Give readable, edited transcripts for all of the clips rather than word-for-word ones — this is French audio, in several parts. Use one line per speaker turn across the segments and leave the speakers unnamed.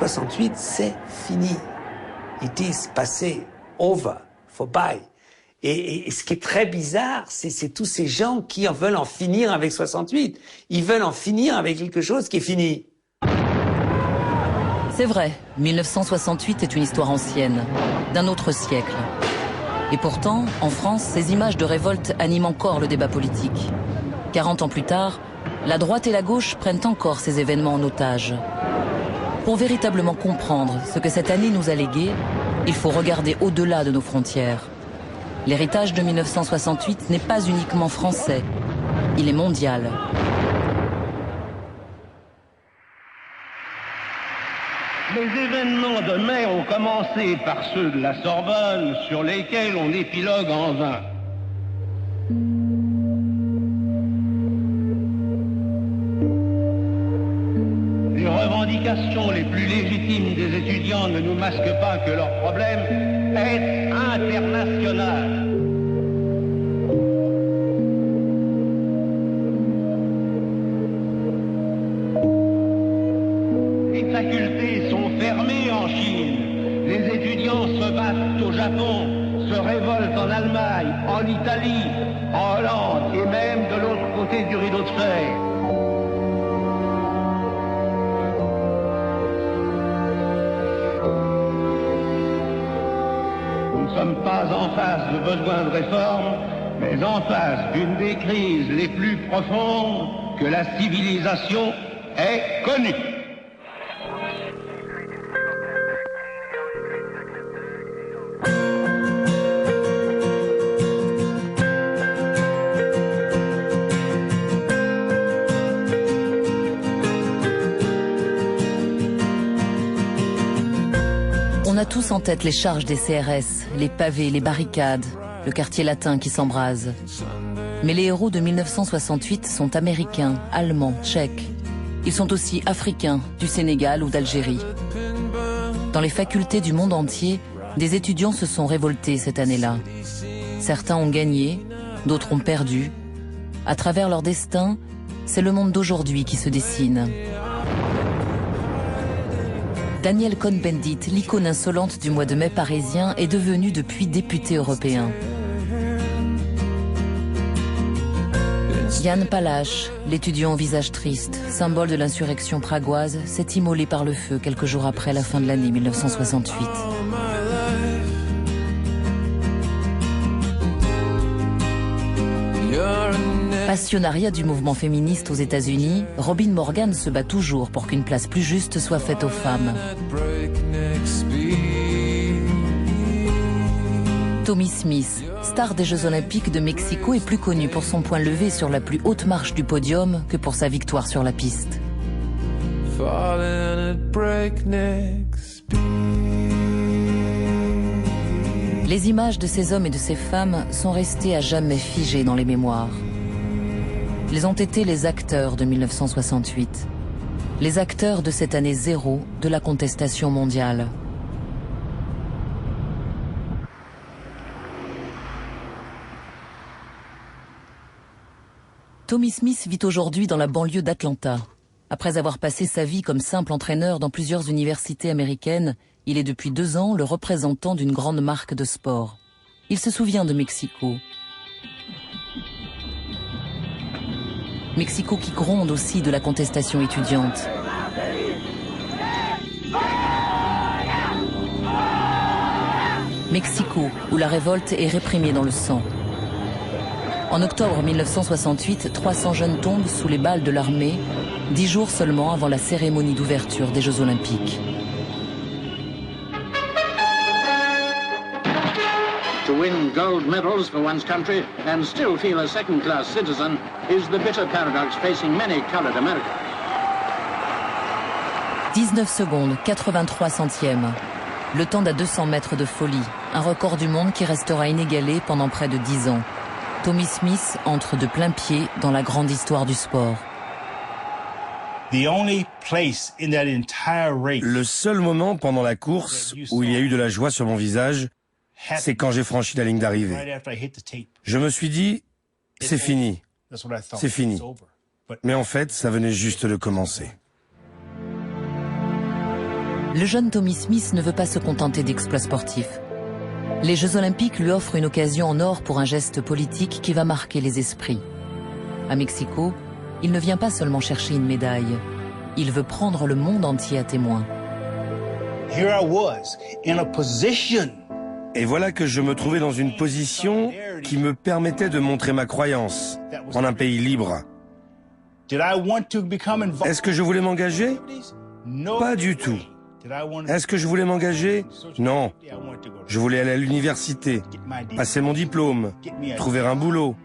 68, c'est fini. It is passé, over, vorbei. Et ce qui est très bizarre, c'est tous ces gens qui veulent en finir avec 68. Ils veulent en finir avec quelque chose qui est fini.
C'est vrai, 1968 est une histoire ancienne, d'un autre siècle. Et pourtant, en France, ces images de révolte animent encore le débat politique. 40 ans plus tard, la droite et la gauche prennent encore ces événements en otage. Pour véritablement comprendre ce que cette année nous a légué, il faut regarder au-delà de nos frontières. L'héritage de 1968 n'est pas uniquement français, il est mondial.
Les événements de mai ont commencé par ceux de la Sorbonne, sur lesquels on épilogue en vain. Les revendications les plus légitimes des étudiants ne nous masquent pas que leur problème est international. Les facultés sont fermées en Chine. Les étudiants se battent au Japon, se révoltent en Allemagne, en Italie, en Hollande et même de l'autre côté du rideau de fer. Nous ne sommes pas en face de besoin de réforme, mais en face d'une des crises les plus profondes que la civilisation ait connues.
On a tous en tête les charges des CRS, les pavés, les barricades, le quartier latin qui s'embrase. Mais les héros de 1968 sont américains, allemands, tchèques. Ils sont aussi africains, du Sénégal ou d'Algérie. Dans les facultés du monde entier, des étudiants se sont révoltés cette année-là. Certains ont gagné, d'autres ont perdu. À travers leur destin, c'est le monde d'aujourd'hui qui se dessine. Daniel Cohn-Bendit, l'icône insolente du mois de mai parisien, est devenu depuis député européen. Jan Palach, l'étudiant au visage triste, symbole de l'insurrection pragoise, s'est immolé par le feu quelques jours après la fin de l'année 1968. Passionnariat du mouvement féministe aux États-Unis, Robin Morgan se bat toujours pour qu'une place plus juste soit faite aux femmes. Tommie Smith, star des Jeux Olympiques de Mexico, est plus connu pour son poing levé sur la plus haute marche du podium que pour sa victoire sur la piste. Les images de ces hommes et de ces femmes sont restées à jamais figées dans les mémoires. Ils ont été les acteurs de 1968, les acteurs de cette année zéro de la contestation mondiale. Tommie Smith vit aujourd'hui dans la banlieue d'Atlanta. Après avoir passé sa vie comme simple entraîneur dans plusieurs universités américaines, il est depuis 2 ans le représentant d'une grande marque de sport. Il se souvient de Mexico. Mexico qui gronde aussi de la contestation étudiante. Mexico, où la révolte est réprimée dans le sang. En octobre 1968, 300 jeunes tombent sous les balles de l'armée, 10 jours seulement avant la cérémonie d'ouverture des Jeux Olympiques.
To win gold medals for one's country and still feel a second-class citizen is the bitter paradox facing many colored Americans.
19 secondes, 83 centièmes. Le temps d'à 200 mètres de folie. Un record du monde qui restera inégalé pendant près de 10 ans. Tommie Smith entre de plein pied dans la grande histoire du sport.
Le seul moment pendant la course où il y a eu de la joie sur mon visage, c'est quand j'ai franchi la ligne d'arrivée. Je me suis dit, c'est fini, c'est fini. Mais en fait, ça venait juste de commencer.
Le jeune Tommy Smith ne veut pas se contenter d'exploits sportifs. Les Jeux Olympiques lui offrent une occasion en or pour un geste politique qui va marquer les esprits. À Mexico, il ne vient pas seulement chercher une médaille. Il veut prendre le monde entier à témoin.
Here I was, in a position.
Et voilà que je me trouvais dans une position qui me permettait de montrer ma croyance en un pays libre. Est-ce que je voulais m'engager? Pas du tout. Est-ce que je voulais m'engager? Non. Je voulais aller à l'université, passer mon diplôme, trouver un boulot,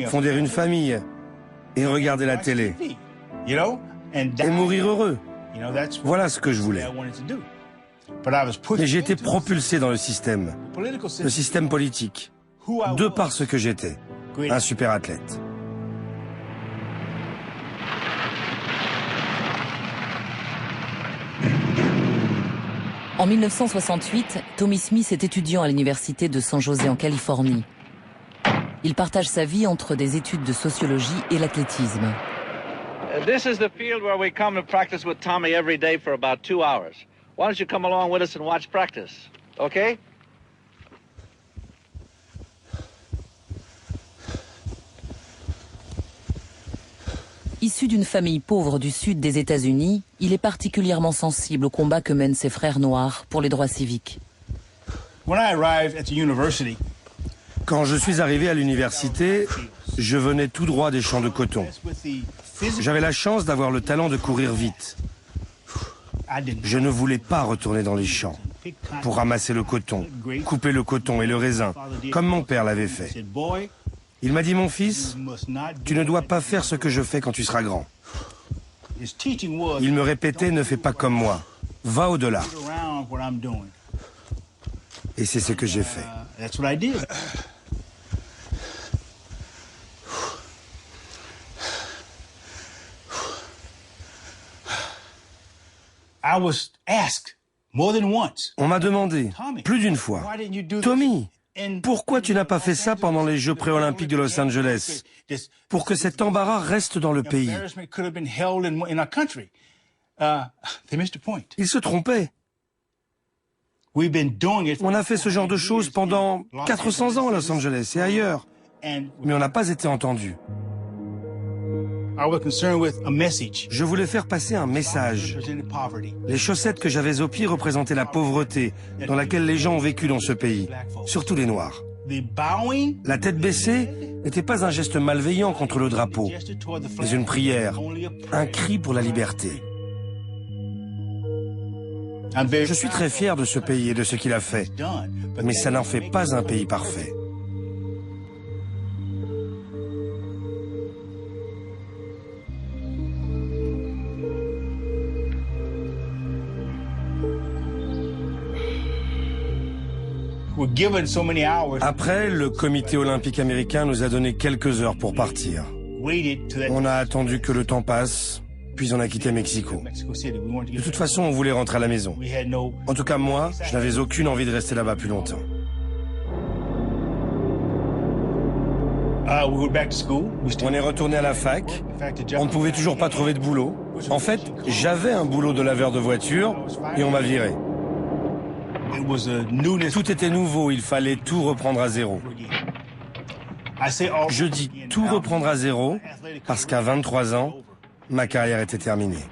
fonder une famille et regarder la télé. Et mourir heureux. Voilà ce que je voulais. Mais j'ai été propulsé dans le système politique, de par ce que j'étais, un super athlète.
En 1968, Tommy Smith est étudiant à l'université de San José en Californie. Il partage sa vie entre des études de sociologie et l'athlétisme.
This is the field where we come to practice with Tommy every day for about 2 hours. Why don't you come along with us and watch practice, okay?
Issu d'une famille pauvre du sud des États-Unis, il est particulièrement sensible au combat que mènent ses frères noirs pour les droits civiques.
Quand je suis arrivé à l'université, je venais tout droit des champs de coton. J'avais la chance d'avoir le talent de courir vite. Je ne voulais pas retourner dans les champs pour ramasser le coton, couper le coton et le raisin, comme mon père l'avait fait. Il m'a dit, mon fils, tu ne dois pas faire ce que je fais quand tu seras grand. Il me répétait, ne fais pas comme moi, va au-delà. Et c'est ce que j'ai fait. On m'a demandé, plus d'une fois, Tommy, pourquoi tu n'as pas fait ça pendant les Jeux pré-olympiques de Los Angeles, pour que cet embarras reste dans le pays? Ils se trompaient. On a fait ce genre de choses pendant 400 ans à Los Angeles et ailleurs, mais on n'a pas été entendus. Je voulais faire passer un message. Les chaussettes que j'avais aux pieds représentaient la pauvreté dans laquelle les gens ont vécu dans ce pays, surtout les Noirs. La tête baissée n'était pas un geste malveillant contre le drapeau, mais une prière, un cri pour la liberté. Je suis très fier de ce pays et de ce qu'il a fait, mais ça n'en fait pas un pays parfait. Après, le comité olympique américain nous a donné quelques heures pour partir. On a attendu que le temps passe, puis on a quitté Mexico. De toute façon, on voulait rentrer à la maison. En tout cas, moi, je n'avais aucune envie de rester là-bas plus longtemps. On est retourné à la fac. On ne pouvait toujours pas trouver de boulot. En fait, j'avais un boulot de laveur de voiture et on m'a viré. Tout était nouveau, il fallait tout reprendre à zéro. Je dis tout reprendre à zéro parce qu'à 23 ans, ma carrière était terminée.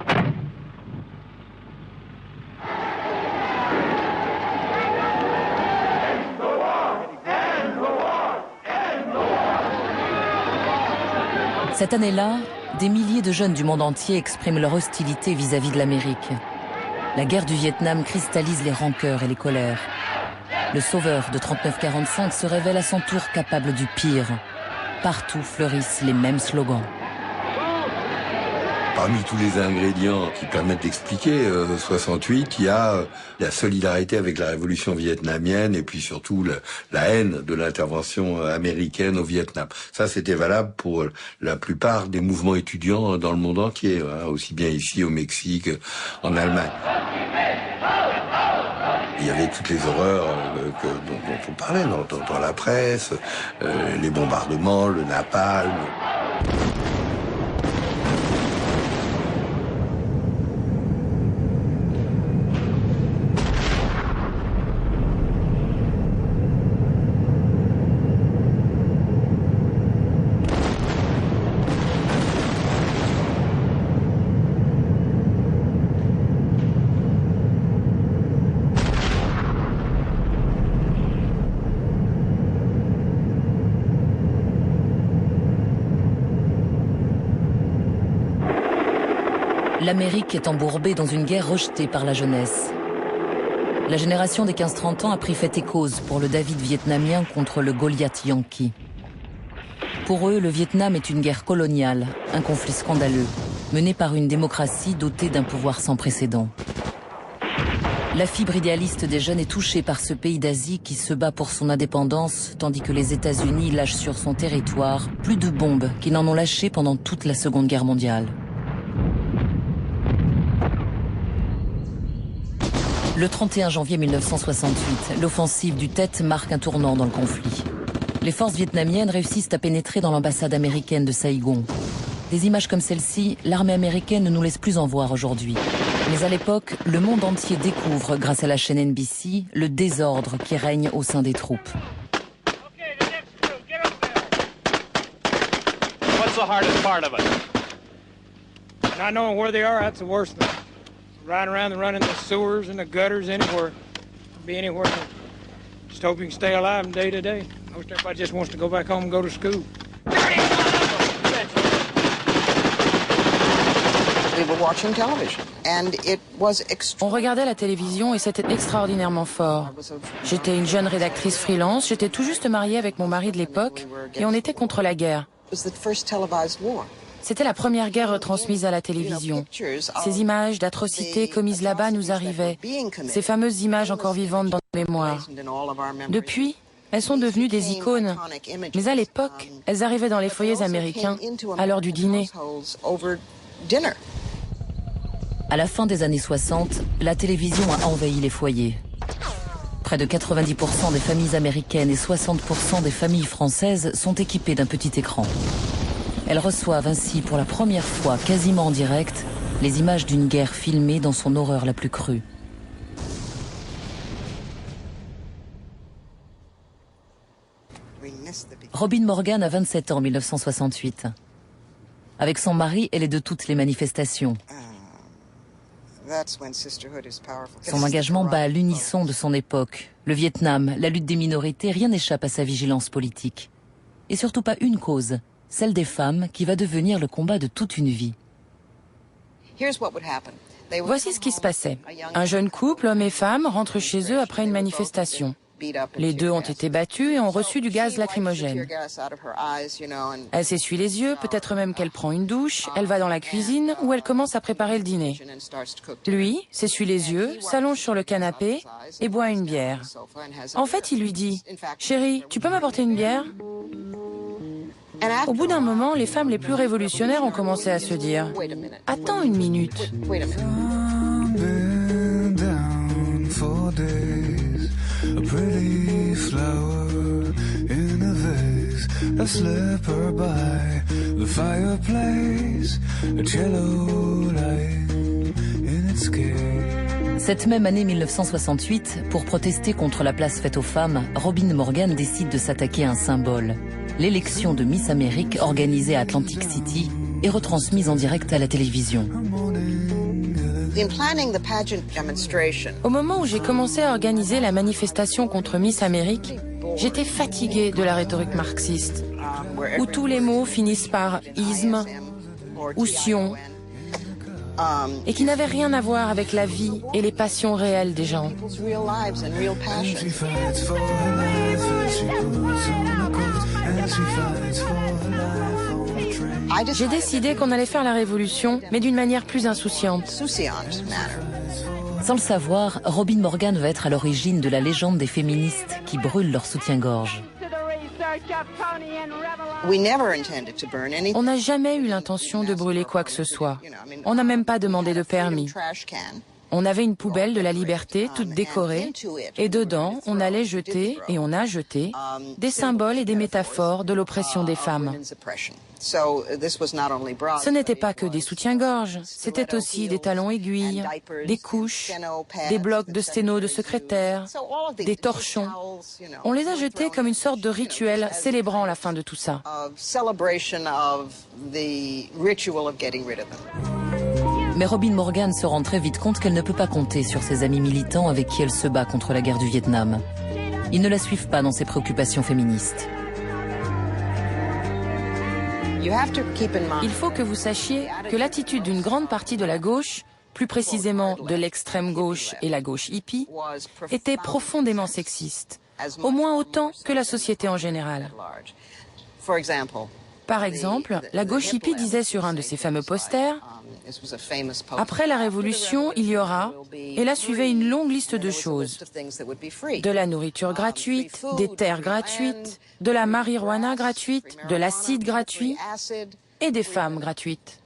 Cette année-là, des milliers de jeunes du monde entier expriment leur hostilité vis-à-vis de l'Amérique. La guerre du Vietnam cristallise les rancœurs et les colères. Le sauveur de 39-45 se révèle à son tour capable du pire. Partout fleurissent les mêmes slogans.
Parmi tous les ingrédients qui permettent d'expliquer 68, il y a la solidarité avec la révolution vietnamienne et puis surtout la haine de l'intervention américaine au Vietnam. Ça, c'était valable pour la plupart des mouvements étudiants dans le monde entier, hein, aussi bien ici au Mexique, en Allemagne. Il y avait toutes les horreurs dont on parlait dans la presse, les bombardements, le napalm.
L'Amérique est embourbée dans une guerre rejetée par la jeunesse. La génération des 15-30 ans a pris fait et cause pour le David vietnamien contre le Goliath yankee. Pour eux, le Vietnam est une guerre coloniale, un conflit scandaleux, mené par une démocratie dotée d'un pouvoir sans précédent. La fibre idéaliste des jeunes est touchée par ce pays d'Asie qui se bat pour son indépendance, tandis que les États-Unis lâchent sur son territoire plus de bombes qu'ils n'en ont lâchées pendant toute la Seconde Guerre mondiale. Le 31 janvier 1968, l'offensive du Tet marque un tournant dans le conflit. Les forces vietnamiennes réussissent à pénétrer dans l'ambassade américaine de Saïgon. Des images comme celle-ci, l'armée américaine ne nous laisse plus en voir aujourd'hui. Mais à l'époque, le monde entier découvre, grâce à la chaîne NBC, le désordre qui règne au sein des troupes.
What's the hardest part of it?
Not knowing where they are, that's the worst thing. Riding around and running the sewers and the gutters anywhere. Be anywhere. Just hope you can stay alive from day to day. Most everybody just wants to go back home and go to school.
On regardait la télévision et c'était extraordinairement fort. J'étais une jeune rédactrice freelance, j'étais tout juste mariée avec mon mari de l'époque et on était contre la guerre. C'était la première guerre retransmise à la télévision. Ces images d'atrocités commises là-bas nous arrivaient, ces fameuses images encore vivantes dans nos mémoires. Depuis, elles sont devenues des icônes, mais à l'époque, elles arrivaient dans les foyers américains à l'heure du dîner.
À la fin des années 60, la télévision a envahi les foyers. Près de 90% des familles américaines et 60% des familles françaises sont équipées d'un petit écran. Elles reçoivent ainsi pour la première fois, quasiment en direct, les images d'une guerre filmée dans son horreur la plus crue. Robin Morgan a 27 ans en 1968. Avec son mari, elle est de toutes les manifestations. Son engagement bat à l'unisson de son époque. Le Vietnam, la lutte des minorités, rien n'échappe à sa vigilance politique. Et surtout pas une cause, celle des femmes, qui va devenir le combat de toute une vie.
Voici ce qui se passait. Un jeune couple, homme et femme, rentre chez eux après une manifestation. Les deux ont été battus et ont reçu du gaz lacrymogène. Elle s'essuie les yeux, peut-être même qu'elle prend une douche, elle va dans la cuisine où elle commence à préparer le dîner. Lui s'essuie les yeux, s'allonge sur le canapé et boit une bière. En fait, il lui dit « Chérie, tu peux m'apporter une bière ?» Au bout d'un moment, les femmes les plus révolutionnaires ont commencé à se dire « Attends une minute. »
A pretty flower in a vase, a slipper by the fireplace, a cello lying in its case.
Cette même année 1968, pour protester contre la place faite aux femmes, Robin Morgan décide de s'attaquer à un symbole. L'élection de Miss Amérique organisée à Atlantic City est retransmise en direct à la télévision.
Au moment où j'ai commencé à organiser la manifestation contre Miss Amérique, j'étais fatiguée de la rhétorique marxiste, où tous les mots finissent par isme ou sion, et qui n'avaient rien à voir avec la vie et les passions réelles des gens. J'ai décidé qu'on allait faire la révolution, mais d'une manière plus insouciante.
Sans le savoir, Robin Morgan va être à l'origine de la légende des féministes qui brûlent leur soutien-gorge.
On n'a jamais eu l'intention de brûler quoi que ce soit. On n'a même pas demandé de permis. On avait une poubelle de la liberté toute décorée et dedans, on allait jeter, et on a jeté, des symboles et des métaphores de l'oppression des femmes. Ce n'était pas que des soutiens-gorge, c'était aussi des talons aiguilles, des couches, des blocs de sténo de secrétaire, des torchons. On les a jetés comme une sorte de rituel célébrant la fin de tout ça.
Mais Robin Morgan se rend très vite compte qu'elle ne peut pas compter sur ses amis militants avec qui elle se bat contre la guerre du Vietnam. Ils ne la suivent pas dans ses préoccupations féministes.
Il faut que vous sachiez que l'attitude d'une grande partie de la gauche, plus précisément de l'extrême gauche et la gauche hippie, était profondément sexiste, au moins autant que la société en général. Par exemple, la gauche hippie disait sur un de ses fameux posters « Après la Révolution, il y aura... » Et là suivait une longue liste de choses. De la nourriture gratuite, des terres gratuites, de la marijuana gratuite, de l'acide gratuit et des femmes gratuites.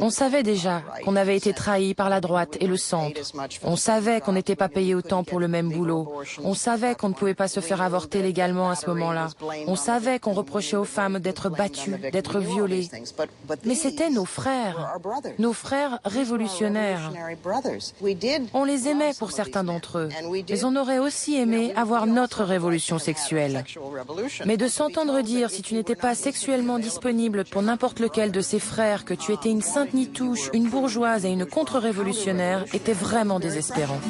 On savait déjà qu'on avait été trahi par la droite et le centre. On savait qu'on n'était pas payé autant pour le même boulot. On savait qu'on ne pouvait pas se faire avorter légalement à ce moment-là. On savait qu'on reprochait aux femmes d'être battues, d'être violées. Mais c'étaient nos frères révolutionnaires. On les aimait pour certains d'entre eux, mais on aurait aussi aimé avoir notre révolution sexuelle. Mais de s'entendre dire si tu n'étais pas sexuellement disponible pour n'importe lequel de ces frères, que tu étais une sainte nitouche, une bourgeoise et une contre-révolutionnaire était vraiment désespérant.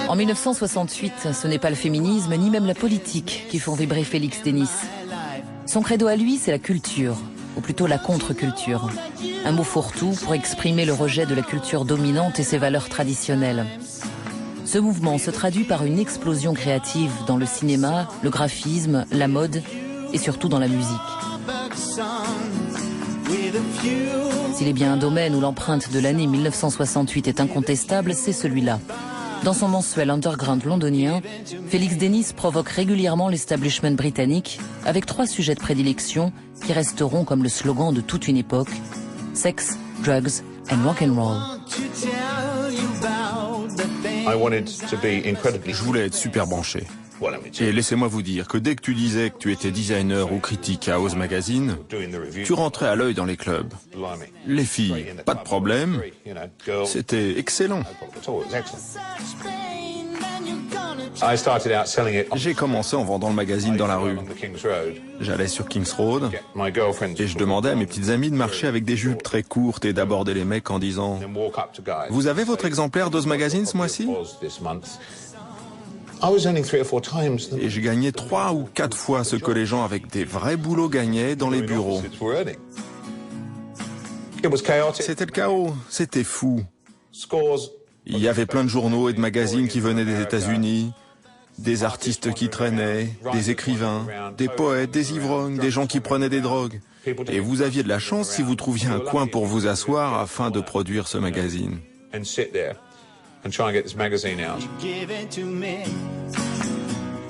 En 1968, ce n'est pas le féminisme ni même la politique qui font vibrer Félix Denis. Son credo à lui, c'est la culture, ou plutôt la contre-culture. Un mot fourre-tout pour exprimer le rejet de la culture dominante et ses valeurs traditionnelles. Ce mouvement se traduit par une explosion créative dans le cinéma, le graphisme, la mode et surtout dans la musique. S'il est bien un domaine où l'empreinte de l'année 1968 est incontestable, c'est celui-là. Dans son mensuel underground londonien, Félix Denis provoque régulièrement l'establishment britannique avec 3 sujets de prédilection qui resteront comme le slogan de toute une époque: sex, drugs and rock'n'roll.
Je voulais être super branché. Et laissez-moi vous dire que dès que tu disais que tu étais designer ou critique à Oz Magazine, tu rentrais à l'œil dans les clubs. Les filles, pas de problème. C'était excellent. J'ai commencé en vendant le magazine dans la rue. J'allais sur King's Road et je demandais à mes petites amies de marcher avec des jupes très courtes et d'aborder les mecs en disant « Vous avez votre exemplaire d'Oz Magazine ce mois-ci » Et je gagnais 3 ou 4 fois ce que les gens avec des vrais boulots gagnaient dans les bureaux. C'était le chaos, c'était fou. Il y avait plein de journaux et de magazines qui venaient des États-Unis, des artistes qui traînaient, des écrivains, des poètes, des ivrognes, des gens qui prenaient des drogues. Et vous aviez de la chance si vous trouviez un coin pour vous asseoir afin de produire ce magazine.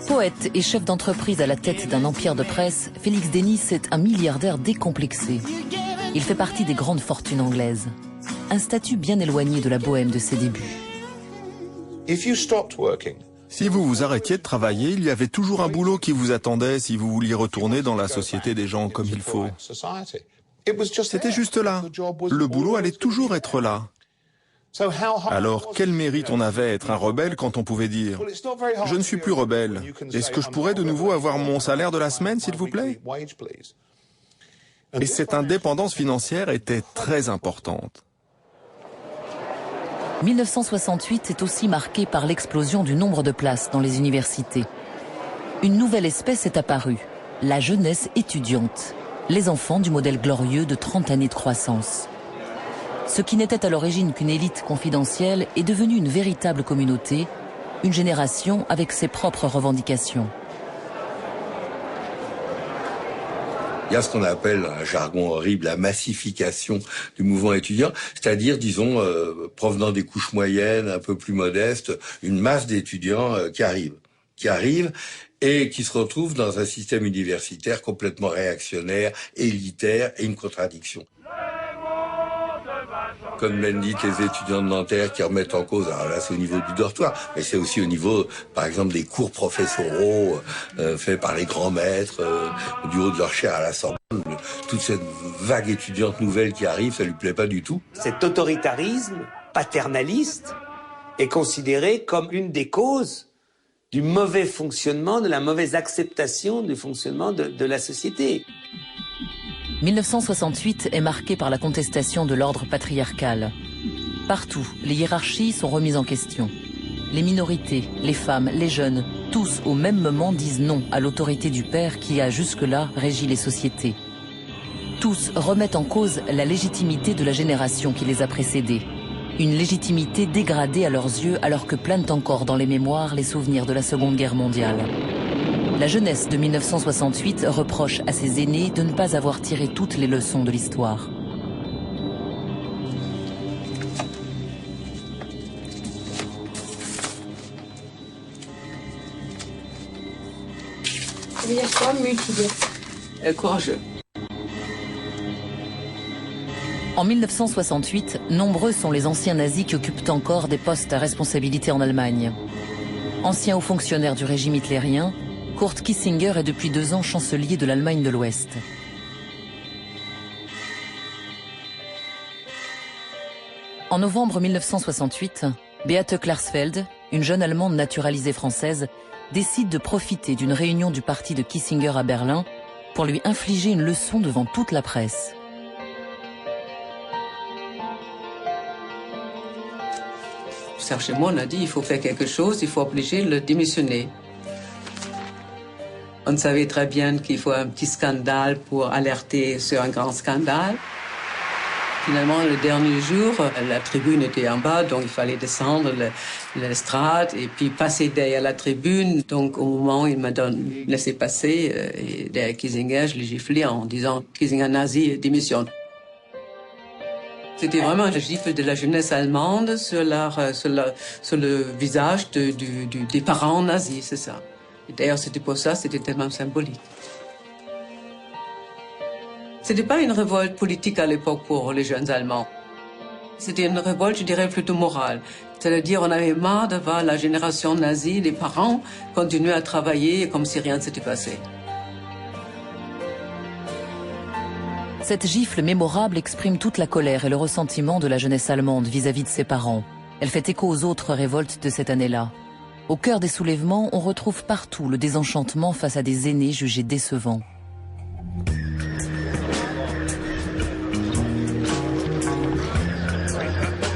Poète et chef d'entreprise à la tête d'un empire de presse, Félix Denis est un milliardaire décomplexé. Il fait partie des grandes fortunes anglaises. Un statut bien éloigné de la bohème de ses débuts.
Si vous vous arrêtiez de travailler, il y avait toujours un boulot qui vous attendait si vous vouliez retourner dans la société des gens comme il faut. C'était juste là. Le boulot allait toujours être là. Alors, quel mérite on avait à être un rebelle quand on pouvait dire « Je ne suis plus rebelle. Est-ce que je pourrais de nouveau avoir mon salaire de la semaine, s'il vous plaît ?» Et cette indépendance financière était très importante.
1968 est aussi marqué par l'explosion du nombre de places dans les universités. Une nouvelle espèce est apparue, la jeunesse étudiante, les enfants du modèle glorieux de 30 années de croissance. Ce qui n'était à l'origine qu'une élite confidentielle est devenu une véritable communauté, une génération avec ses propres revendications.
Il y a ce qu'on appelle, un jargon horrible, la massification du mouvement étudiant, c'est-à-dire, disons, provenant des couches moyennes, un peu plus modestes, une masse d'étudiants qui arrivent et qui se retrouvent dans un système universitaire complètement réactionnaire, élitaire et une contradiction. Comme l'indiquent les étudiants de Nanterre qui remettent en cause, alors là c'est au niveau du dortoir, mais c'est aussi au niveau, par exemple, des cours professoraux faits par les grands maîtres, du haut de leur chaire à la Sorbonne. Toute cette vague étudiante nouvelle qui arrive, ça lui plaît pas du tout.
Cet autoritarisme paternaliste est considéré comme une des causes du mauvais fonctionnement, de la mauvaise acceptation du fonctionnement de la société.
1968 est marqué par la contestation de l'ordre patriarcal. Partout, les hiérarchies sont remises en question. Les minorités, les femmes, les jeunes, tous au même moment disent non à l'autorité du père qui a jusque-là régi les sociétés. Tous remettent en cause la légitimité de la génération qui les a précédés. Une légitimité dégradée à leurs yeux alors que planent encore dans les mémoires les souvenirs de la Seconde Guerre mondiale. La jeunesse de 1968 reproche à ses aînés de ne pas avoir tiré toutes les leçons de l'histoire.
Ça veut dire quoi, mutilé?
Courageux.
En 1968, nombreux sont les anciens nazis qui occupent encore des postes à responsabilité en Allemagne. Ancien haut fonctionnaire du régime hitlérien, Kurt Kissinger est depuis 2 ans chancelier de l'Allemagne de l'Ouest. En novembre 1968, Beate Klarsfeld, une jeune Allemande naturalisée française, décide de profiter d'une réunion du parti de Kissinger à Berlin pour lui infliger une leçon devant toute la presse.
Serge et moi, on a dit il faut faire quelque chose, il faut obliger le démissionner. On savait très bien qu'il faut un petit scandale pour alerter sur un grand scandale. Finalement, le dernier jour, la tribune était en bas, donc il fallait descendre l'estrade et puis passer derrière la tribune. Donc au moment où il m'a laissé passer, et derrière Kissinger, je l'ai giflé en disant « Kissinger nazi, démissionne ». C'était vraiment un gifle de la jeunesse allemande sur le visage des parents nazis, c'est ça. Et d'ailleurs, c'était pour ça, c'était tellement symbolique. C'était pas une révolte politique à l'époque pour les jeunes Allemands. C'était une révolte, je dirais, plutôt morale. C'est-à-dire, on avait marre de voir la génération nazie, les parents, continuer à travailler comme si rien ne s'était passé.
Cette gifle mémorable exprime toute la colère et le ressentiment de la jeunesse allemande vis-à-vis de ses parents. Elle fait écho aux autres révoltes de cette année-là. Au cœur des soulèvements, on retrouve partout le désenchantement face à des aînés jugés décevants.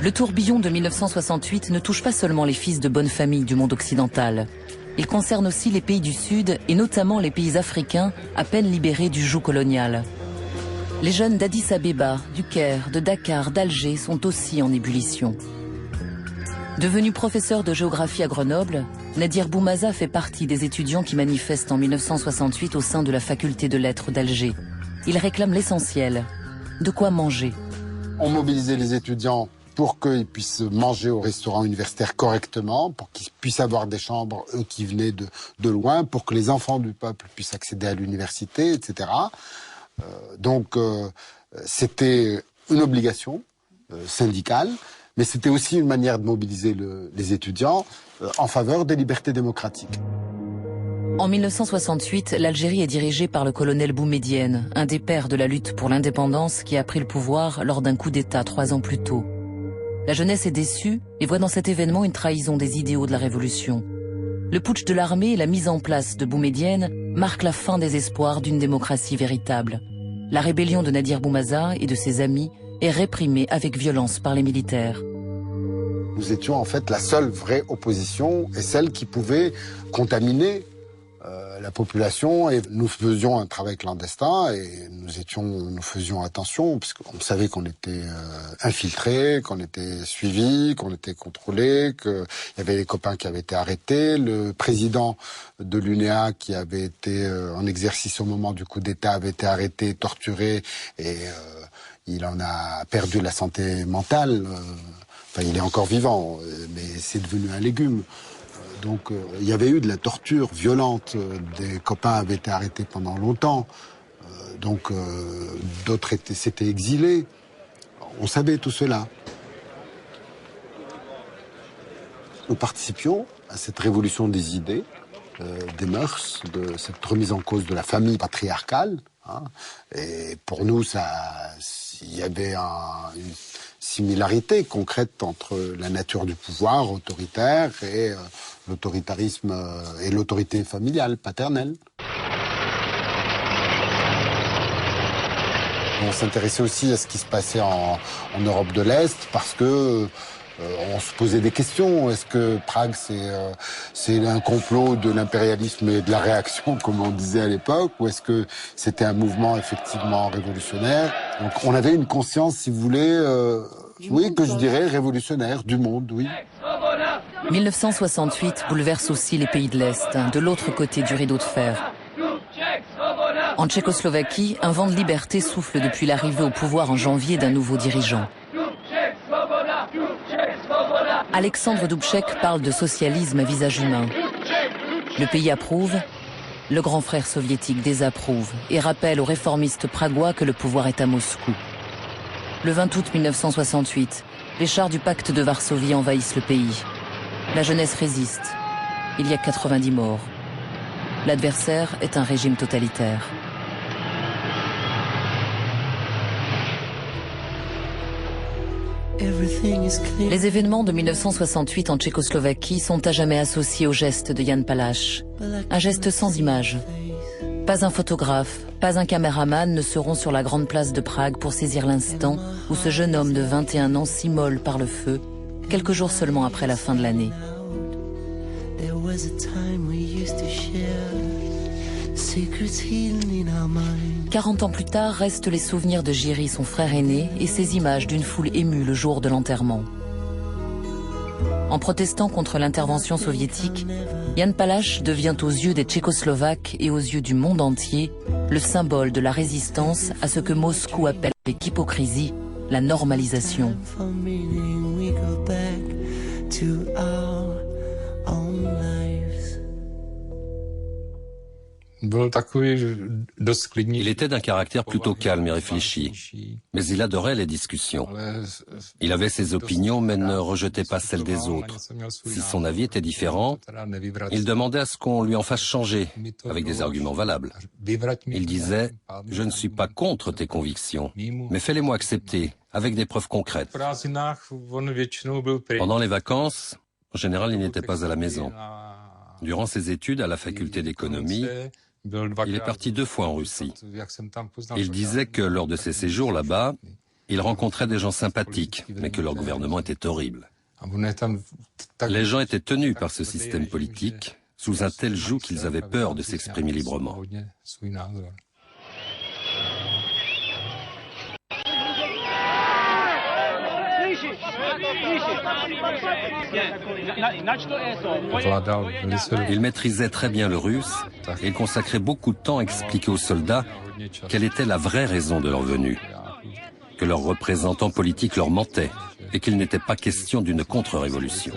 Le tourbillon de 1968 ne touche pas seulement les fils de bonne famille du monde occidental. Il concerne aussi les pays du Sud et notamment les pays africains à peine libérés du joug colonial. Les jeunes d'Addis Abeba, du Caire, de Dakar, d'Alger sont aussi en ébullition. Devenu professeur de géographie à Grenoble, Nadir Boumaza fait partie des étudiants qui manifestent en 1968 au sein de la faculté de lettres d'Alger. Il réclame l'essentiel, de quoi manger.
On mobilisait les étudiants pour qu'ils puissent manger au restaurant universitaire correctement, pour qu'ils puissent avoir des chambres, eux qui venaient de loin, pour que les enfants du peuple puissent accéder à l'université, etc. Donc c'était une obligation syndicale, mais c'était aussi une manière de mobiliser les étudiants en faveur des libertés démocratiques.
En 1968, l'Algérie est dirigée par le colonel Boumedienne, un des pères de la lutte pour l'indépendance qui a pris le pouvoir lors d'un coup d'État 3 ans plus tôt. La jeunesse est déçue et voit dans cet événement une trahison des idéaux de la révolution. Le putsch de l'armée et la mise en place de Boumedienne marquent la fin des espoirs d'une démocratie véritable. La rébellion de Nadir Boumaza et de ses amis est réprimée avec violence par les militaires.
Nous étions en fait la seule vraie opposition et celle qui pouvait contaminer la population, et nous faisions un travail clandestin et nous faisions attention puisqu'on savait qu'on était infiltrés, qu'on était suivis, qu'on était contrôlés, qu'il y avait des copains qui avaient été arrêtés. Le président de l'UNEA qui avait été en exercice au moment du coup d'État avait été arrêté, torturé et il en a perdu la santé mentale. Enfin, il est encore vivant, mais c'est devenu un légume. Donc il y avait eu de la torture violente, des copains avaient été arrêtés pendant longtemps, donc d'autres s'étaient exilés. On savait tout cela. Nous participions à cette révolution des idées, des mœurs, de cette remise en cause de la famille patriarcale. Hein, et pour nous, il y avait une similarité concrète entre la nature du pouvoir autoritaire et l'autoritarisme et l'autorité familiale, paternelle. On s'intéressait aussi à ce qui se passait en Europe de l'Est parce que on se posait des questions. Est-ce que Prague, c'est un complot de l'impérialisme et de la réaction, comme on disait à l'époque, ou est-ce que c'était un mouvement effectivement révolutionnaire? Donc on avait une conscience, si vous voulez, oui, que je dirais révolutionnaire, du monde, oui.
1968 bouleverse aussi les pays de l'Est, de l'autre côté du rideau de fer. En Tchécoslovaquie, un vent de liberté souffle depuis l'arrivée au pouvoir en janvier d'un nouveau dirigeant. Alexandre Dubček parle de socialisme à visage humain. Le pays approuve, le grand frère soviétique désapprouve et rappelle aux réformistes pragois que le pouvoir est à Moscou. Le 20 août 1968, les chars du pacte de Varsovie envahissent le pays. La jeunesse résiste. Il y a 90 morts. L'adversaire est un régime totalitaire. Les événements de 1968 en Tchécoslovaquie sont à jamais associés au geste de Jan Palach. Un geste sans image. Pas un photographe, pas un caméraman ne seront sur la grande place de Prague pour saisir l'instant où ce jeune homme de 21 ans s'immole par le feu, quelques jours seulement après la fin de l'année. 40 ans plus tard restent les souvenirs de Jiří, son frère aîné, et ces images d'une foule émue le jour de l'enterrement. En protestant contre l'intervention soviétique, Jan Palach devient aux yeux des Tchécoslovaques et aux yeux du monde entier le symbole de la résistance à ce que Moscou appelle avec hypocrisie la normalisation.
Il était d'un caractère plutôt calme et réfléchi, mais il adorait les discussions. Il avait ses opinions, mais ne rejetait pas celles des autres. Si son avis était différent, il demandait à ce qu'on lui en fasse changer, avec des arguments valables. Il disait « Je ne suis pas contre tes convictions, mais fais-les-moi accepter, avec des preuves concrètes. » Pendant les vacances, en général, il n'était pas à la maison. Durant ses études à la faculté d'économie, il est parti 2 fois en Russie. Il disait que lors de ses séjours là-bas, il rencontrait des gens sympathiques, mais que leur gouvernement était horrible. Les gens étaient tenus par ce système politique, sous un tel joug qu'ils avaient peur de s'exprimer librement. Il maîtrisait très bien le russe et il consacrait beaucoup de temps à expliquer aux soldats quelle était la vraie raison de leur venue, que leurs représentants politiques leur mentaient et qu'il n'était pas question d'une contre-révolution.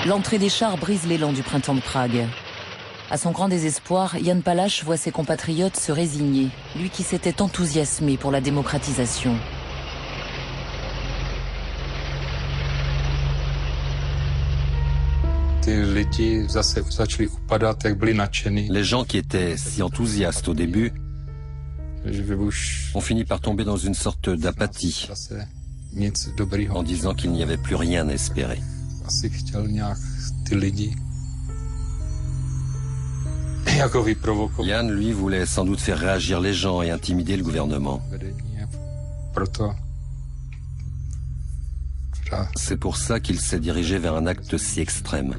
L'entrée des chars brise l'élan du printemps de Prague. À son grand désespoir, Jan Palach voit ses compatriotes se résigner, lui qui s'était enthousiasmé pour la démocratisation.
Les gens qui étaient si enthousiastes au début ont fini par tomber dans une sorte d'apathie, en disant qu'il n'y avait plus rien à espérer. Jan, lui, voulait sans doute faire réagir les gens et intimider le gouvernement. C'est pour ça qu'il s'est dirigé vers un acte si extrême.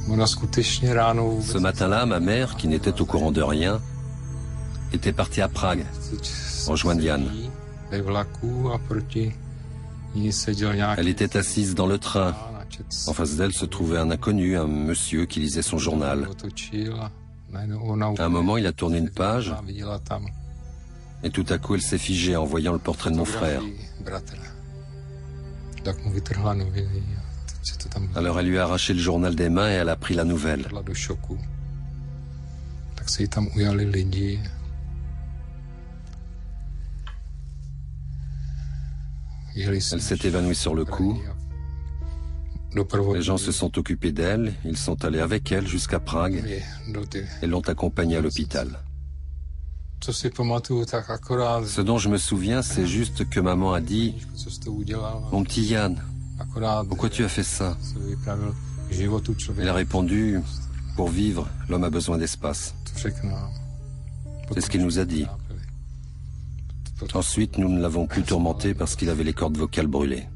Ce matin-là, ma mère, qui n'était au courant de rien, était partie à Prague, rejoindre Jan. Elle était assise dans le train. En face d'elle se trouvait un inconnu, un monsieur qui lisait son journal. À un moment, il a tourné une page et tout à coup, elle s'est figée en voyant le portrait de mon frère. Alors elle lui a arraché le journal des mains et elle a pris la nouvelle. Elle s'est évanouie sur le coup. Les gens se sont occupés d'elle, ils sont allés avec elle jusqu'à Prague et l'ont accompagnée à l'hôpital. Ce dont je me souviens, c'est juste que maman a dit « Mon petit Jan, Pourquoi tu as fait ça? Il a répondu, pour vivre, l'homme a besoin d'espace. C'est ce qu'il nous a dit. Ensuite, nous ne l'avons plus tourmenté parce qu'il avait les cordes vocales brûlées.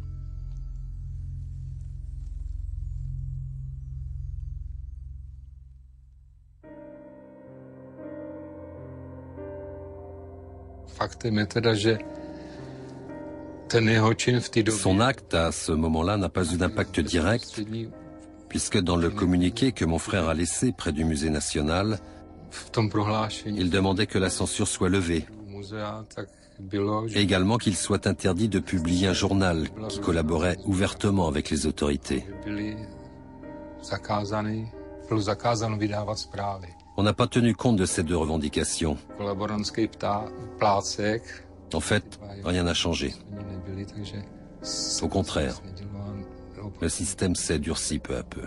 Son acte, à ce moment-là, n'a pas eu d'impact direct, puisque dans le communiqué que mon frère a laissé près du musée national, il demandait que la censure soit levée, et également qu'il soit interdit de publier un journal qui collaborait ouvertement avec les autorités. On n'a pas tenu compte de ces deux revendications. En fait, rien n'a changé. Au contraire, le système s'est durci peu à peu.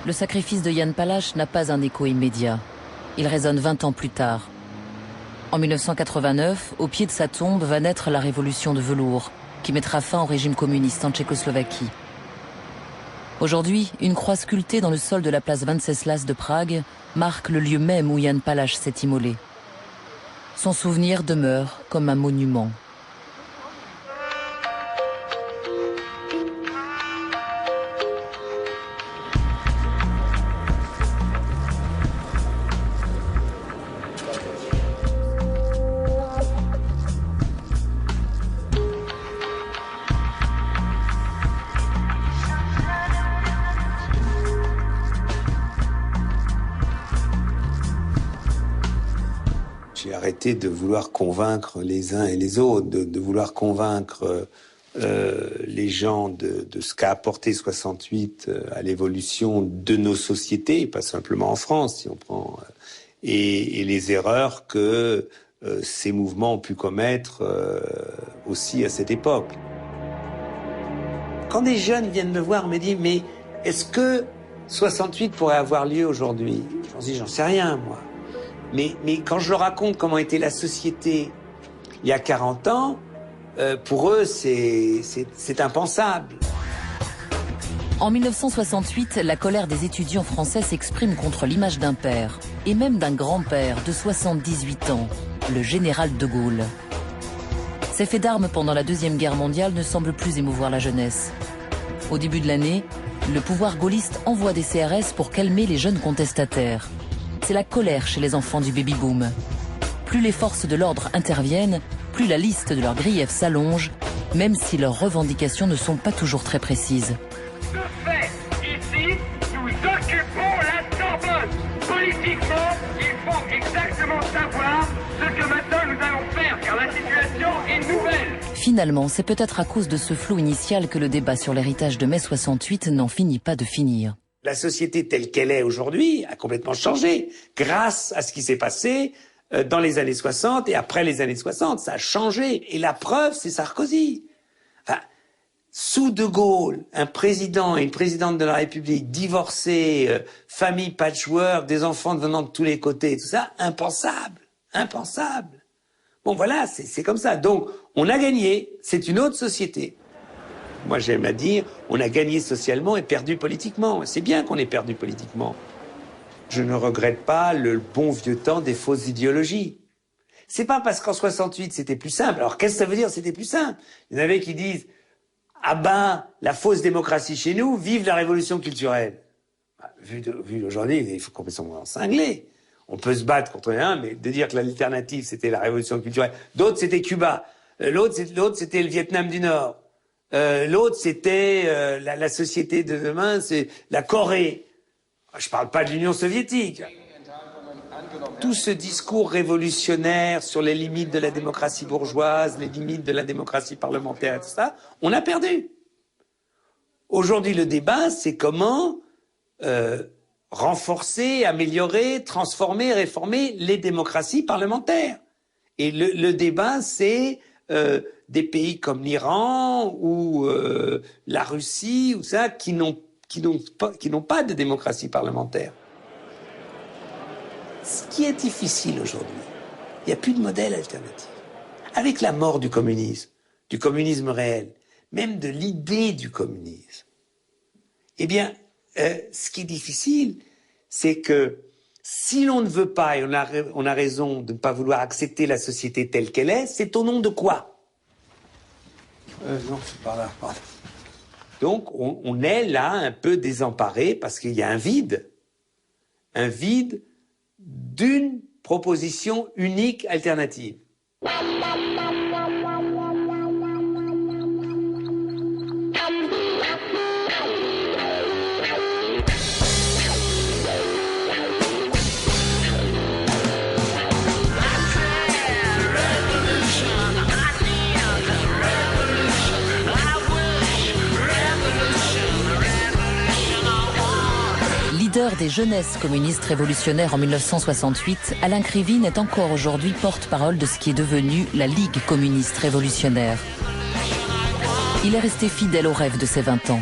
Le sacrifice de Jan Palach n'a pas un écho immédiat. Il résonne 20 ans plus tard. En 1989, au pied de sa tombe va naître la révolution de velours, qui mettra fin au régime communiste en Tchécoslovaquie. Aujourd'hui, une croix sculptée dans le sol de la place Venceslas de Prague marque le lieu même où Jan Palach s'est immolé. Son souvenir demeure comme un monument.
J'ai arrêté de vouloir convaincre les uns et les autres, de vouloir convaincre les gens de ce qu'a apporté 68 à l'évolution de nos sociétés, pas simplement en France, si on prend, et les erreurs que ces mouvements ont pu commettre aussi à cette époque. Quand des jeunes viennent me voir, me disent « Mais est-ce que 68 pourrait avoir lieu aujourd'hui ?» Je leur dis « J'en sais rien, moi. » Mais quand je leur raconte comment était la société il y a 40 ans, pour eux, c'est impensable.
En 1968, la colère des étudiants français s'exprime contre l'image d'un père, et même d'un grand-père de 78 ans, le général de Gaulle. Ces faits d'armes pendant la Deuxième Guerre mondiale ne semblent plus émouvoir la jeunesse. Au début de l'année, le pouvoir gaulliste envoie des CRS pour calmer les jeunes contestataires. C'est la colère chez les enfants du baby-boom. Plus les forces de l'ordre interviennent, plus la liste de leurs griefs s'allonge, même si leurs revendications ne sont pas toujours très précises.
De fait, ici, nous occupons la Sorbonne. Politiquement, il faut exactement savoir ce que maintenant nous allons faire, car la situation est nouvelle.
Finalement, c'est peut-être à cause de ce flou initial que le débat sur l'héritage de mai 68 n'en finit pas de finir.
La société telle qu'elle est aujourd'hui a complètement changé grâce à ce qui s'est passé dans les années 60 et après les années 60. Ça a changé. Et la preuve, c'est Sarkozy. Enfin, sous De Gaulle, un président et une présidente de la République divorcés, famille patchwork, des enfants venant de tous les côtés, tout ça, impensable. Impensable. Bon, voilà, c'est comme ça. Donc, on a gagné. C'est une autre société. Moi, j'aime à dire, on a gagné socialement et perdu politiquement. C'est bien qu'on ait perdu politiquement. Je ne regrette pas le bon vieux temps des fausses idéologies. C'est pas parce qu'en 68, c'était plus simple. Alors, qu'est-ce que ça veut dire, c'était plus simple? Il y en avait qui disent, ah ben, la fausse démocratie chez nous, vive la révolution culturelle. Bah, vu d'aujourd'hui, il faut complètement cingler. On peut se battre contre un, mais de dire que l'alternative, c'était la révolution culturelle. D'autres, c'était Cuba. L'autre, c'était le Vietnam du Nord. L'autre, c'était la société de demain, c'est la Corée. Je parle pas de l'Union soviétique. Tout ce discours révolutionnaire sur les limites de la démocratie bourgeoise, les limites de la démocratie parlementaire et tout ça, on a perdu. Aujourd'hui, le débat, c'est comment renforcer, améliorer, transformer, réformer les démocraties parlementaires. Et le débat, c'est des pays comme l'Iran ou la Russie ou ça qui qui n'ont pas de démocratie parlementaire. Ce qui est difficile aujourd'hui, il n'y a plus de modèle alternatif. Avec la mort du communisme réel, même de l'idée du communisme, eh bien, ce qui est difficile, c'est que si l'on ne veut pas, et on a raison de ne pas vouloir accepter la société telle qu'elle est, c'est au nom de quoi? Non, c'est par là. Pardon. Donc, on est là un peu désemparé parce qu'il y a un vide d'une proposition unique alternative.
Leader des jeunesses communistes révolutionnaires en 1968, Alain Krivine est encore aujourd'hui porte-parole de ce qui est devenu la Ligue communiste révolutionnaire. Il est resté fidèle au rêve de ses 20 ans.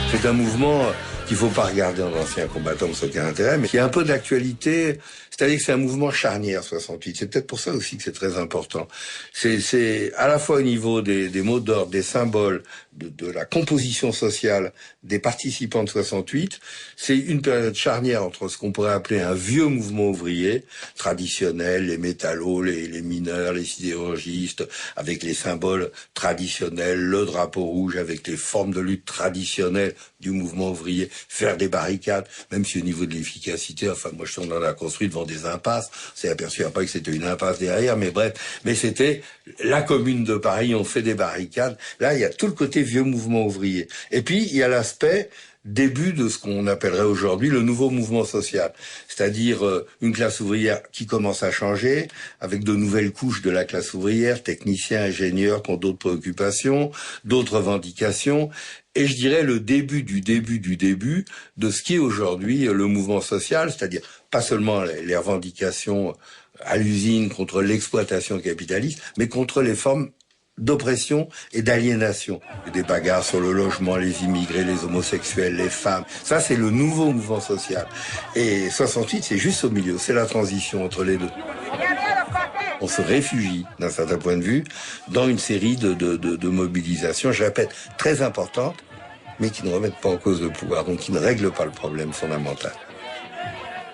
C'est un mouvement qu'il ne faut pas regarder en ancien combattant, sans aucun intérêt, mais qui a un peu d'actualité. C'est-à-dire que c'est un mouvement charnière, 68. C'est peut-être pour ça aussi que c'est très important. C'est à la fois au niveau des mots d'ordre, des symboles, de la composition sociale des participants de 68. C'est une période charnière entre ce qu'on pourrait appeler un vieux mouvement ouvrier, traditionnel, les métallos, les mineurs, les sidérurgistes, avec les symboles traditionnels, le drapeau rouge avec les formes de lutte traditionnelles du mouvement ouvrier, faire des barricades, même si au niveau de l'efficacité, enfin moi je suis en a construit devant des impasses, on s'est aperçu après que c'était une impasse derrière, mais bref, mais c'était la commune de Paris, on fait des barricades. Là, il y a tout le côté vieux mouvement ouvrier. Et puis, il y a l'aspect début de ce qu'on appellerait aujourd'hui le nouveau mouvement social. C'est-à-dire une classe ouvrière qui commence à changer, avec de nouvelles couches de la classe ouvrière, techniciens, ingénieurs qui ont d'autres préoccupations, d'autres revendications. Et je dirais le début de ce qui est aujourd'hui le mouvement social, c'est-à-dire pas seulement les revendications à l'usine contre l'exploitation capitaliste, mais contre les formes d'oppression et d'aliénation. Des bagarres sur le logement, les immigrés, les homosexuels, les femmes. Ça, c'est le nouveau mouvement social. Et 68, c'est juste au milieu. C'est la transition entre les deux. On se réfugie, d'un certain point de vue, dans une série de mobilisations, je répète, très importantes, mais qui ne remettent pas en cause le pouvoir, donc qui ne règlent pas le problème fondamental.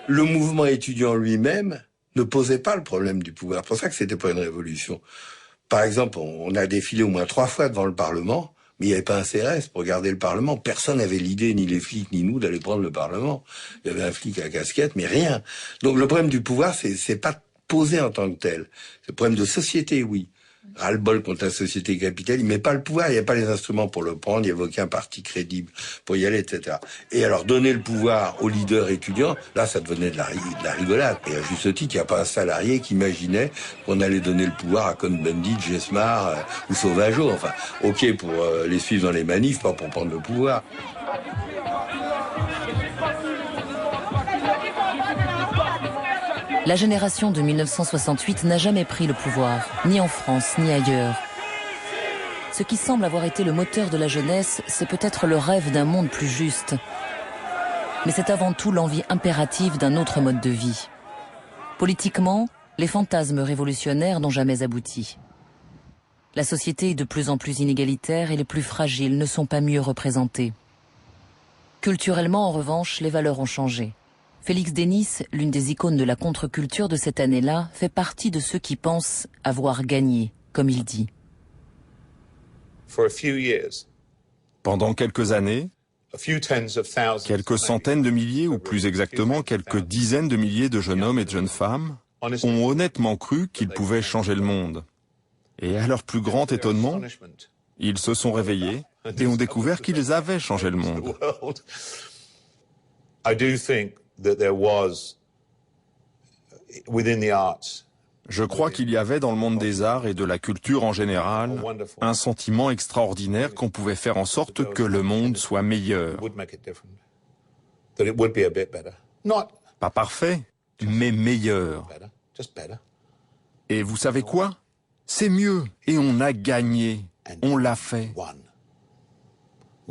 Le mouvement étudiant lui-même ne posait pas le problème du pouvoir. C'est pour ça que c'était pas une révolution. Par exemple, on a défilé au moins 3 fois devant le Parlement, mais il n'y avait pas un CRS pour garder le Parlement. Personne n'avait l'idée, ni les flics, ni nous, d'aller prendre le Parlement. Il y avait un flic à casquette, mais rien. Donc le problème du pouvoir, c'est pas posé en tant que tel. C'est le problème de société, oui. Ras-le-bol contre la société capitaliste, mais pas le pouvoir, il n'y a pas les instruments pour le prendre, il n'y avait aucun parti crédible pour y aller, etc. Et alors donner le pouvoir aux leaders étudiants, là ça devenait de la rigolade. Et à juste titre, il n'y a pas un salarié qui imaginait qu'on allait donner le pouvoir à Cohn-Bendit, Jesmar ou Sauvageau. Enfin, ok pour les suivre dans les manifs, pas pour prendre le pouvoir.
La génération de 1968 n'a jamais pris le pouvoir, ni en France, ni ailleurs. Ce qui semble avoir été le moteur de la jeunesse, c'est peut-être le rêve d'un monde plus juste. Mais c'est avant tout l'envie impérative d'un autre mode de vie. Politiquement, les fantasmes révolutionnaires n'ont jamais abouti. La société est de plus en plus inégalitaire et les plus fragiles ne sont pas mieux représentés. Culturellement, en revanche, les valeurs ont changé. Félix Denis, l'une des icônes de la contre-culture de cette année-là, fait partie de ceux qui pensent avoir gagné, comme il dit.
Pendant quelques années, quelques centaines de milliers, ou plus exactement quelques dizaines de milliers de jeunes hommes et de jeunes femmes ont honnêtement cru qu'ils pouvaient changer le monde. Et à leur plus grand étonnement, ils se sont réveillés et ont découvert qu'ils avaient changé le monde. Je crois qu'il y avait dans le monde des arts et de la culture en général un sentiment extraordinaire qu'on pouvait faire en sorte que le monde soit meilleur. Pas parfait, mais meilleur. Et vous savez quoi? C'est mieux et on a gagné. On l'a fait.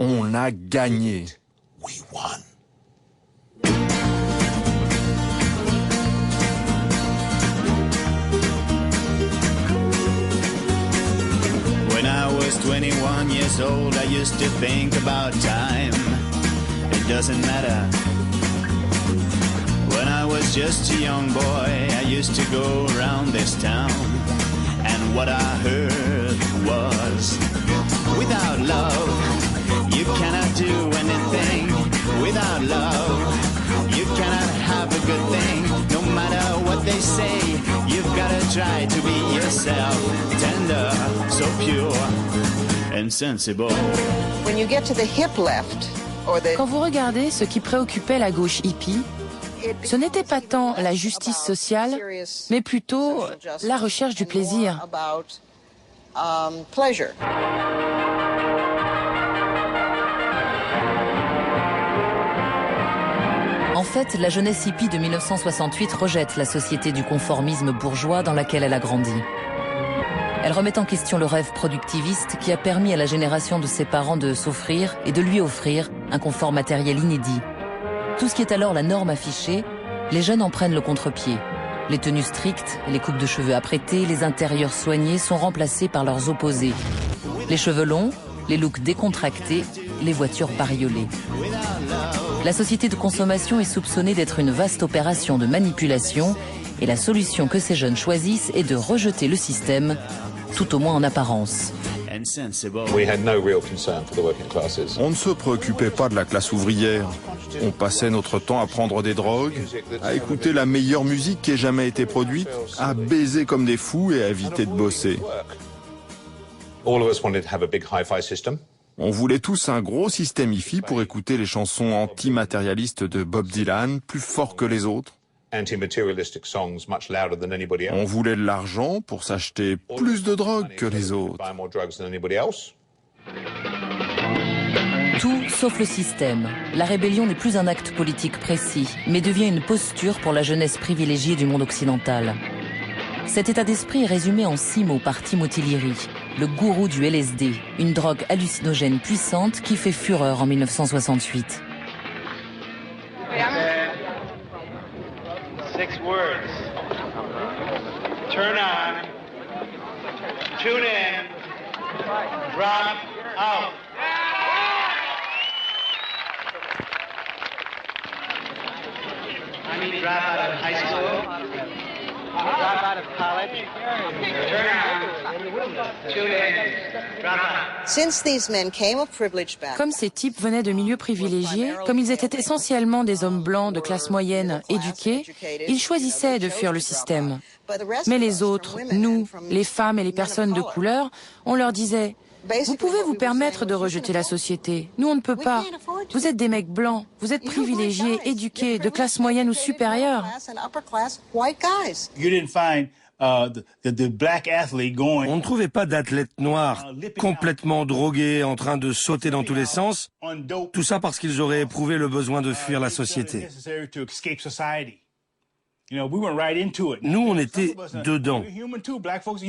On a gagné.
We won.
When I was 21 years old, I used to think about time. It doesn't matter. When I was just a young boy, I used to go around this town. And what I heard was, without love, you cannot do anything. Without love, you cannot have a good thing. No matter what they say, you've gotta try to be yourself. Tender, so pure and sensible.
When you get to the hip left, or the...
Quand vous regardez ce qui préoccupait la gauche hippie, ce n'était pas tant la justice sociale, mais plutôt la recherche du plaisir.
En fait, la jeunesse hippie de 1968 rejette la société du conformisme bourgeois dans laquelle elle a grandi. Elle remet en question le rêve productiviste qui a permis à la génération de ses parents de s'offrir et de lui offrir un confort matériel inédit. Tout ce qui est alors la norme affichée, les jeunes en prennent le contre-pied. Les tenues strictes, les coupes de cheveux apprêtées, les intérieurs soignés sont remplacés par leurs opposés. Les cheveux longs, les looks décontractés, les voitures bariolées. La société de consommation est soupçonnée d'être une vaste opération de manipulation et la solution que ces jeunes choisissent est de rejeter le système, tout au moins en apparence.
On ne se préoccupait pas de la classe ouvrière. On passait notre temps à prendre des drogues, à écouter la meilleure musique qui ait jamais été produite, à baiser comme des fous et à éviter de bosser. On voulait tous un gros système hi-fi pour écouter les chansons antimatérialistes de Bob Dylan, plus fort que les autres. On voulait de l'argent pour s'acheter plus de drogue que les autres.
Tout sauf le système. La rébellion n'est plus un acte politique précis, mais devient une posture pour la jeunesse privilégiée du monde occidental. Cet état d'esprit est résumé en 6 mots par Timothy Leary, le gourou du LSD, une drogue hallucinogène puissante qui fait fureur en 1968.
6 words. Turn on, tune in, drop out. I mean, drop out of high school, drop out of college, turn on, tune in, drop out.
Since these men came of privileged backgrounds,
Comme ces types venaient de milieux privilégiés, comme ils étaient essentiellement des hommes blancs de classe moyenne éduqués, ils choisissaient de fuir le système. Mais les autres, nous, les femmes et les personnes de couleur, on leur disait « Vous pouvez vous permettre de rejeter la société. Nous, on ne peut pas. Vous êtes des mecs blancs, vous êtes privilégiés, éduqués, de classe moyenne ou supérieure. »
On ne trouvait pas d'athlètes noirs complètement drogués, en train de sauter dans tous les sens, tout ça parce qu'ils auraient éprouvé le besoin de fuir la société. Nous, on était dedans.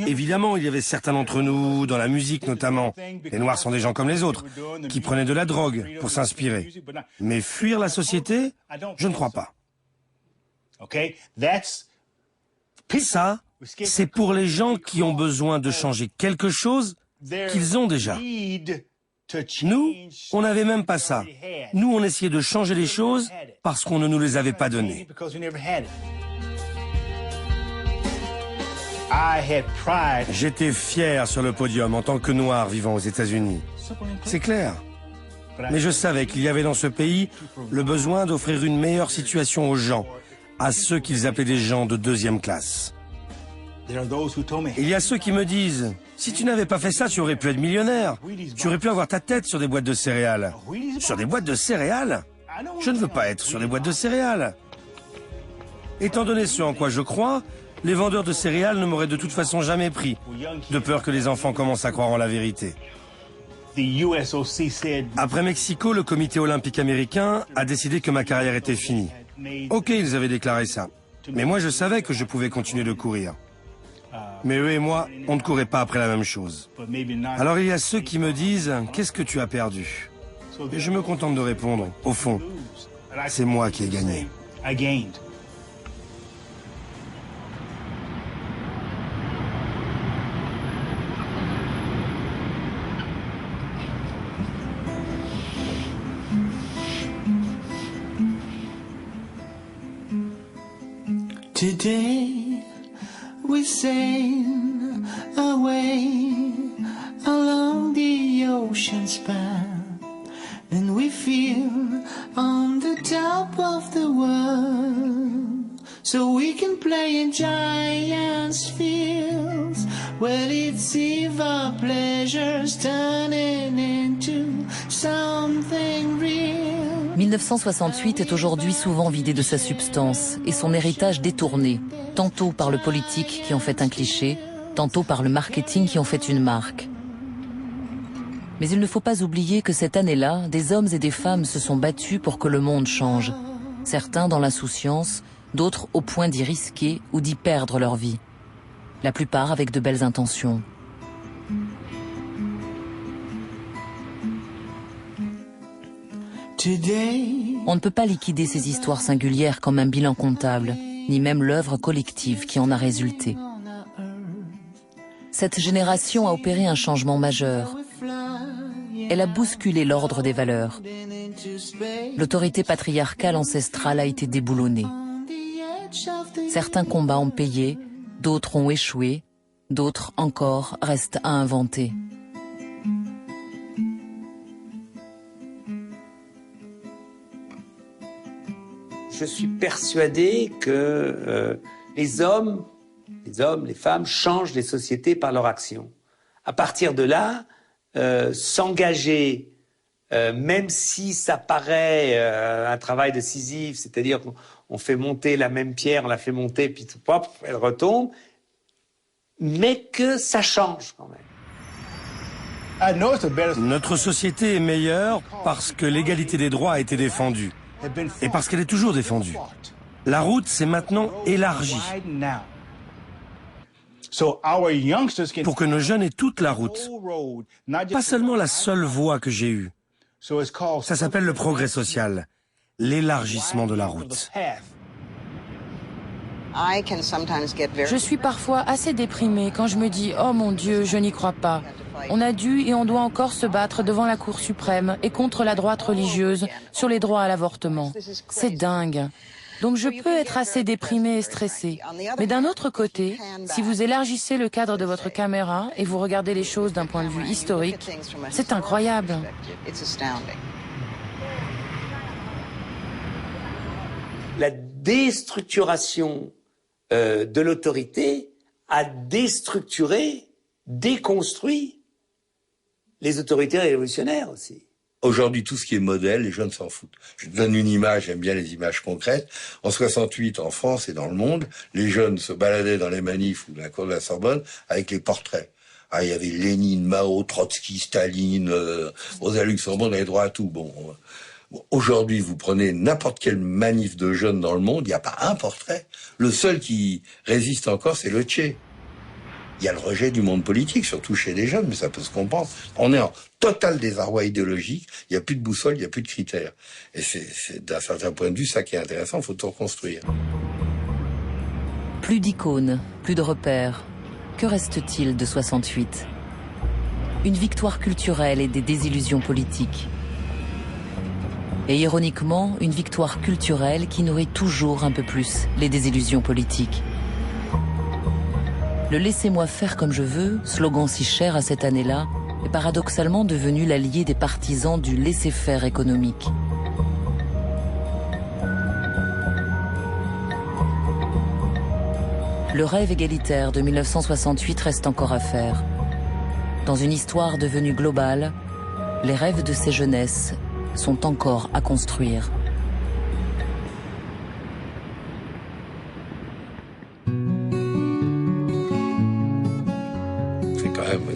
Évidemment, il y avait certains d'entre nous, dans la musique notamment, les Noirs sont des gens comme les autres, qui prenaient de la drogue pour s'inspirer. Mais fuir la société, je ne crois pas. Ça, c'est pour les gens qui ont besoin de changer quelque chose qu'ils ont déjà. Nous, on n'avait même pas ça. Nous, on essayait de changer les choses parce qu'on ne nous les avait pas données. J'étais fier sur le podium en tant que noir vivant aux États-Unis. C'est clair. Mais je savais qu'il y avait dans ce pays le besoin d'offrir une meilleure situation aux gens, à ceux qu'ils appelaient des gens de deuxième classe. Il y a ceux qui me disent, si tu n'avais pas fait ça, tu aurais pu être millionnaire. Tu aurais pu avoir ta tête sur des boîtes de céréales. Sur des boîtes de céréales? Je ne veux pas être sur des boîtes de céréales. Étant donné ce en quoi je crois, les vendeurs de céréales ne m'auraient de toute façon jamais pris, de peur que les enfants commencent à croire en la vérité. Après Mexico, le comité olympique américain a décidé que ma carrière était finie. Ok, ils avaient déclaré ça. Mais moi, je savais que je pouvais continuer de courir. Mais eux et moi, on ne courait pas après la même chose. Alors il y a ceux qui me disent « Qu'est-ce que tu as perdu ?» Et je me contente de répondre, au fond, c'est moi qui ai gagné.
Today we sail away along the ocean span, and we feel on the top of the world, so we can play in giants' fields. Well, it's see our pleasures turning into something real.
1968 est aujourd'hui souvent vidé de sa substance et son héritage détourné, tantôt par le politique qui en fait un cliché, tantôt par le marketing qui en fait une marque. Mais il ne faut pas oublier que cette année-là, des hommes et des femmes se sont battus pour que le monde change. Certains dans l'insouciance, d'autres au point d'y risquer ou d'y perdre leur vie. La plupart avec de belles intentions. On ne peut pas liquider ces histoires singulières comme un bilan comptable, ni même l'œuvre collective qui en a résulté. Cette génération a opéré un changement majeur. Elle a bousculé l'ordre des valeurs. L'autorité patriarcale ancestrale a été déboulonnée. Certains combats ont payé, d'autres ont échoué, d'autres encore restent à inventer.
Je suis persuadé que les hommes, les femmes changent les sociétés par leur action. À partir de là, s'engager, même si ça paraît un travail de Sisyphe, c'est-à-dire qu'on fait monter la même pierre, on la fait monter, puis hop, elle retombe, mais que ça change quand même.
Notre société est meilleure parce que l'égalité des droits a été défendue. Et parce qu'elle est toujours défendue. La route s'est maintenant élargie. Pour que nos jeunes aient toute la route. Pas seulement la seule voie que j'ai eue. Ça s'appelle le progrès social. L'élargissement de la route.
Je suis parfois assez déprimée quand je me dis « Oh mon Dieu, je n'y crois pas ». On a dû et on doit encore se battre devant la Cour suprême et contre la droite religieuse sur les droits à l'avortement. C'est dingue. Donc je peux être assez déprimée et stressée. Mais d'un autre côté, si vous élargissez le cadre de votre caméra et vous regardez les choses d'un point de vue historique, c'est incroyable.
La déstructuration de l'autorité a déstructuré, déconstruit les autorités révolutionnaires aussi.
Aujourd'hui, tout ce qui est modèle, les jeunes s'en foutent. Je te donne une image, j'aime bien les images concrètes. En 68, en France et dans le monde, les jeunes se baladaient dans les manifs ou dans la cour de la Sorbonne avec les portraits. Ah, il y avait Lénine, Mao, Trotsky, Staline, Rosa Luxembourg, on avait droit à tout. Bon, aujourd'hui, vous prenez n'importe quelle manif de jeunes dans le monde, il n'y a pas un portrait. Le seul qui résiste encore, c'est le Tché. Il y a le rejet du monde politique, surtout chez les jeunes, mais ça peut se comprendre. On est en total désarroi idéologique, il n'y a plus de boussole, il n'y a plus de critères. Et c'est d'un certain point de vue ça qui est intéressant, il faut tout reconstruire.
Plus d'icônes, plus de repères. Que reste-t-il de 68 ? Une victoire culturelle et des désillusions politiques. Et ironiquement, une victoire culturelle qui nourrit toujours un peu plus les désillusions politiques. Le « laissez-moi faire comme je veux », slogan si cher à cette année-là, est paradoxalement devenu l'allié des partisans du laisser-faire économique. Le rêve égalitaire de 1968 reste encore à faire. Dans une histoire devenue globale, les rêves de ces jeunesses sont encore à construire.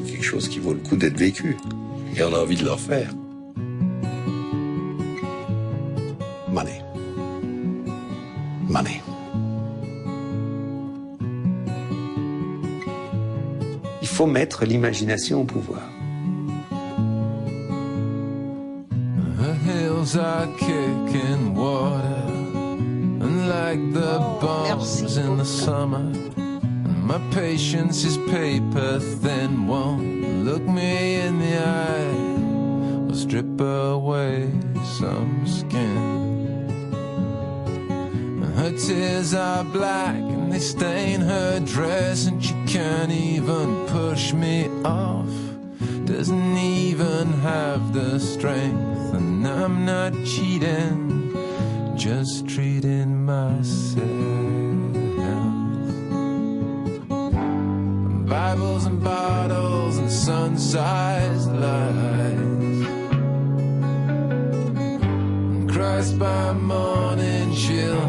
Quelque chose qui vaut le coup d'être vécu. Et on a envie de le refaire.
Money. Money.
Il faut mettre l'imagination au pouvoir.
bubbles are kicking water, and like the bombs in the summer, and my patience is paper thin, won't look me in the eye or strip away some skin. Her tears are black and they stain her dress, and she can't even push me off, doesn't even have the strength. And I'm not cheating, just treating myself. Bibles and bottles and sun-sized lies, and Christ by morning she'll